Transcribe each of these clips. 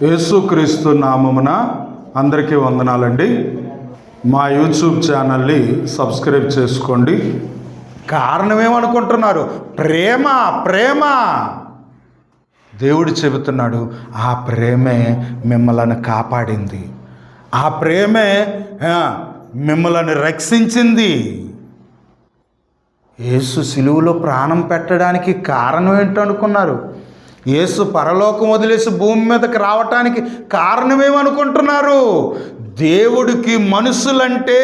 యేసుక్రీస్తు నామమున అందరికీ వందనాలండి. మా యూట్యూబ్ ఛానల్ని సబ్స్క్రైబ్ చేసుకోండి. కారణం ఏమనుకుంటున్నారు? ప్రేమ. దేవుడు చెబుతున్నాడు, ఆ ప్రేమే మిమ్మల్ని కాపాడింది, ఆ ప్రేమే మిమ్మల్ని రక్షించింది. యేసు సిలువలో ప్రాణం పెట్టడానికి కారణం ఏంటనుకున్నారు? యేసు పరలోకం వదిలేసి భూమి మీదకి రావటానికి కారణమేమనుకుంటున్నారు? దేవుడికి మనుషులంటే,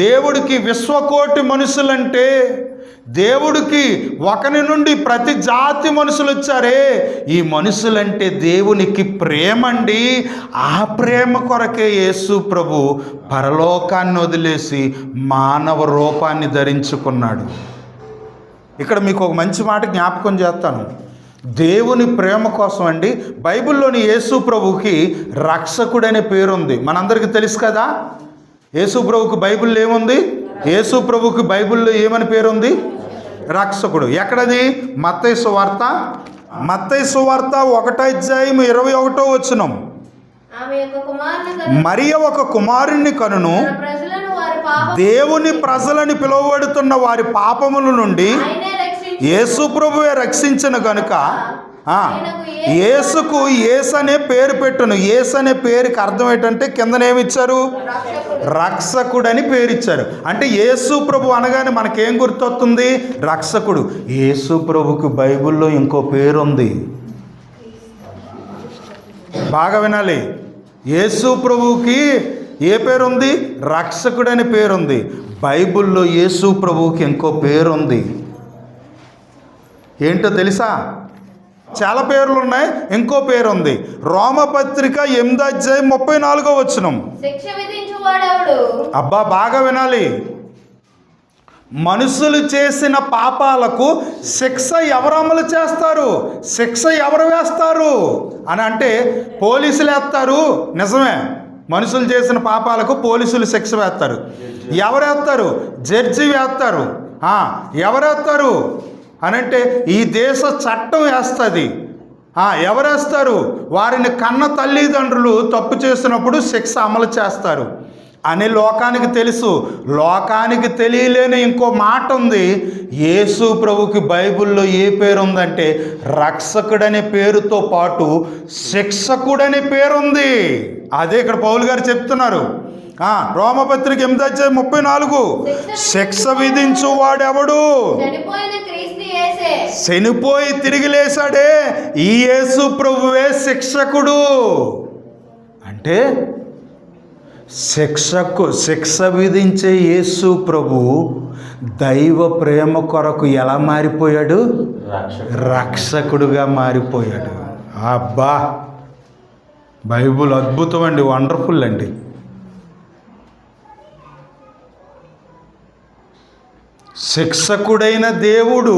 దేవుడికి విశ్వకోటి మనుషులంటే, దేవుడికి ఒకరి నుండి ప్రతి జాతి మనుషులు వచ్చారే, ఈ మనుషులంటే దేవునికి ప్రేమండి. ఆ ప్రేమ కొరకే యేసు ప్రభు పరలోకాన్ని వదిలేసి మానవ రూపాన్ని ధరించుకున్నాడు. ఇక్కడ మీకు ఒక మంచి మాట జ్ఞాపకం చేస్తాను. దేవుని ప్రేమ కోసం అండి బైబిల్లోని యేసు ప్రభువుకి రక్షకుడనే పేరుంది. మనందరికీ తెలుసు కదా. యేసు ప్రభువుకి బైబిల్లో ఏముంది? యేసు ప్రభువుకి బైబిల్లో ఏమని పేరుంది? రక్షకుడు. ఎక్కడది? మత్తయి సువార్త 1:21. మరియ ఒక కుమారుణ్ణి కనును, దేవుని ప్రజలని పిలువబడుతున్న వారి పాపముల నుండి యేసు ప్రభువే రక్షించిన గనుక యేసుకు యేసు అనే పేరు పెట్టును. యేసు అనే పేరుకి అర్థం ఏంటంటే కిందనేమిచ్చారు? రక్షకుడని పేరిచ్చారు. అంటే యేసు ప్రభు అనగానే మనకేం గుర్తొస్తుంది? రక్షకుడు. యేసు ప్రభుకి బైబిల్లో ఇంకో పేరుంది, బాగా వినాలి. యేసు ప్రభువుకి ఏ పేరుంది? రక్షకుడని పేరుంది. బైబిల్లో యేసు ప్రభువుకి ఇంకో పేరుంది. ఏంటో తెలుసా? చాలా పేర్లు ఉన్నాయి, ఇంకో పేరు ఉంది. రోమపత్రిక 8:34. అబ్బా బాగా వినాలి. మనుషులు చేసిన పాపాలకు శిక్ష ఎవరు అమలు చేస్తారు? శిక్ష ఎవరు వేస్తారు అని అంటే పోలీసులు వేస్తారు. నిజమే, మనుషులు చేసిన పాపాలకు పోలీసులు శిక్ష వేస్తారు. ఎవరు వేస్తారు? జడ్జి వేస్తారు. ఎవరు వేస్తారు అని అంటే ఈ దేశ చట్టం వేస్తుంది. ఎవరేస్తారు? వారిని కన్న తల్లిదండ్రులు తప్పు చేసినప్పుడు శిక్ష అమలు చేస్తారు అని లోకానికి తెలుసు. లోకానికి తెలియలేని ఇంకో మాట ఉంది. యేసు ప్రభుకి బైబిల్లో ఏ పేరు ఉందంటే రక్షకుడనే పేరుతో పాటు శిక్షకుడనే పేరుంది. అదే ఇక్కడ పౌలు గారు చెప్తున్నారు. రోమపత్రిక 8:34. శిక్ష విధించు వాడెవడు? చనిపోయి తిరిగి లేచాడే ఈ యేసు ప్రభువే శిక్షకుడు. అంటే శిక్ష విధించే యేసు ప్రభు దైవ ప్రేమ కొరకు ఎలా మారిపోయాడు? రక్షకుడుగా మారిపోయాడు. అబ్బా, బైబిల్ అద్భుతం అండి, వండర్ఫుల్ అండి. శిక్షకుడైన దేవుడు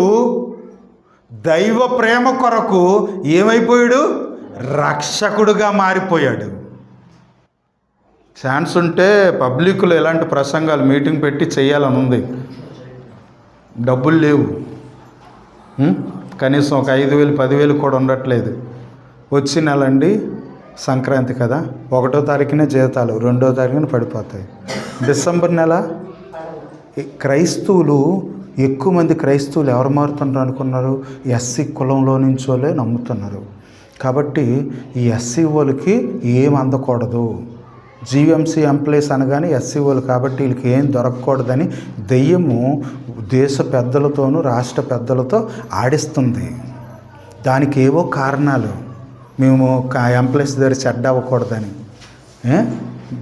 దైవ ప్రేమ కొరకు ఏమైపోయాడు? రక్షకుడుగా మారిపోయాడు. ఛాన్స్ ఉంటే పబ్లిక్లో ఎలాంటి ప్రసంగాలు మీటింగ్ పెట్టి చేయాలని ఉంది. డబ్బులు లేవు, కనీసం ఒక 5,000 10,000 కూడా ఉండట్లేదు. వచ్చే నెల అండి సంక్రాంతి కదా, 1వ తారీఖునే జీతాలు, 2వ తారీఖున పడిపోతాయి. డిసెంబర్ నెల క్రైస్తవులు, ఎక్కువ మంది క్రైస్తవులు ఎవరు మారుతున్నారు అనుకున్నారు? ఎస్సీ కులంలో నుంచి వాళ్ళే నమ్ముతున్నారు. కాబట్టి ఈ ఎస్సీ వాళ్ళకి ఏం అందకూడదు, జీవీఎంసీ ఎంప్లాయీస్ అనగానే ఎస్సీ వాళ్ళు కాబట్టి వీళ్ళకి ఏం దొరకకూడదని దెయ్యము దేశ పెద్దలతోనూ రాష్ట్ర పెద్దలతో ఆడిస్తుంది. దానికి ఏవో కారణాలు. మేము ఎంప్లాయీస్ దగ్గర చెడ్డ అవ్వకూడదని,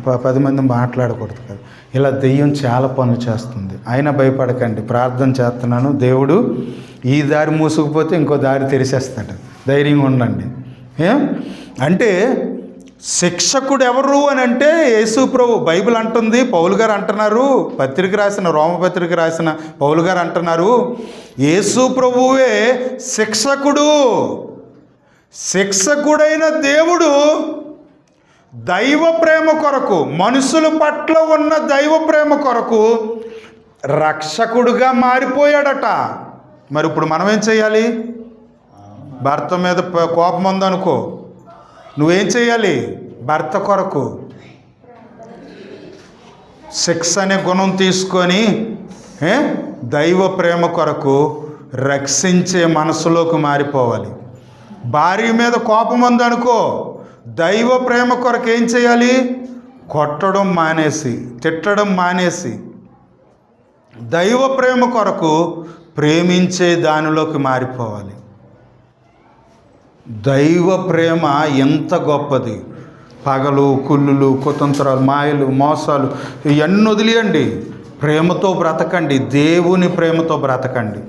10 మంది మాట్లాడకూడదు కదా, ఇలా దెయ్యం చాలా పనులు చేస్తుంది. అయినా భయపడకండి, ప్రార్థన చేస్తున్నాను. దేవుడు ఈ దారి మూసుకుపోతే ఇంకో దారి తెరిచేస్తాడు. ధైర్యంగా ఉండండి. అంటే శిక్షకుడు ఎవరు అని అంటే యేసు ప్రభు. బైబిల్ అంటుంది, పౌలు గారు అంటున్నారు, రోమపత్రిక రాసిన పౌలు గారు అంటున్నారు, యేసు ప్రభువే శిక్షకుడు. శిక్షకుడైన దేవుడు దైవ ప్రేమ కొరకు, మనుషుల పట్ల ఉన్న దైవ ప్రేమ కొరకు రక్షకుడుగా మారిపోయాడట. మరి ఇప్పుడు మనం ఏం చేయాలి? భర్త మీద కోపం ఉందనుకో, నువ్వేం చేయాలి? భర్త కొరకు సెక్స్ అనే గుణం తీసుకొని దైవ ప్రేమ కొరకు రక్షించే మనసులోకి మారిపోవాలి. భార్య మీద కోపం ఉందనుకో, దైవ ప్రేమ కొరకు ఏం చేయాలి? కొట్టడం మానేసి, తిట్టడం మానేసి, దైవ ప్రేమ కొరకు ప్రేమించే దానిలోకి మారిపోవాలి. దైవ ప్రేమ ఎంత గొప్పది! పగలు, కుళ్ళులు, కుతంత్రాలు, మాయలు, మోసాలు ఇవన్నీ వదిలేయండి. ప్రేమతో బ్రతకండి, దేవుని ప్రేమతో బ్రతకండి.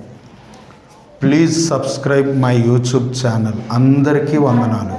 Please subscribe my YouTube channel. అందరికీ వందనాలు.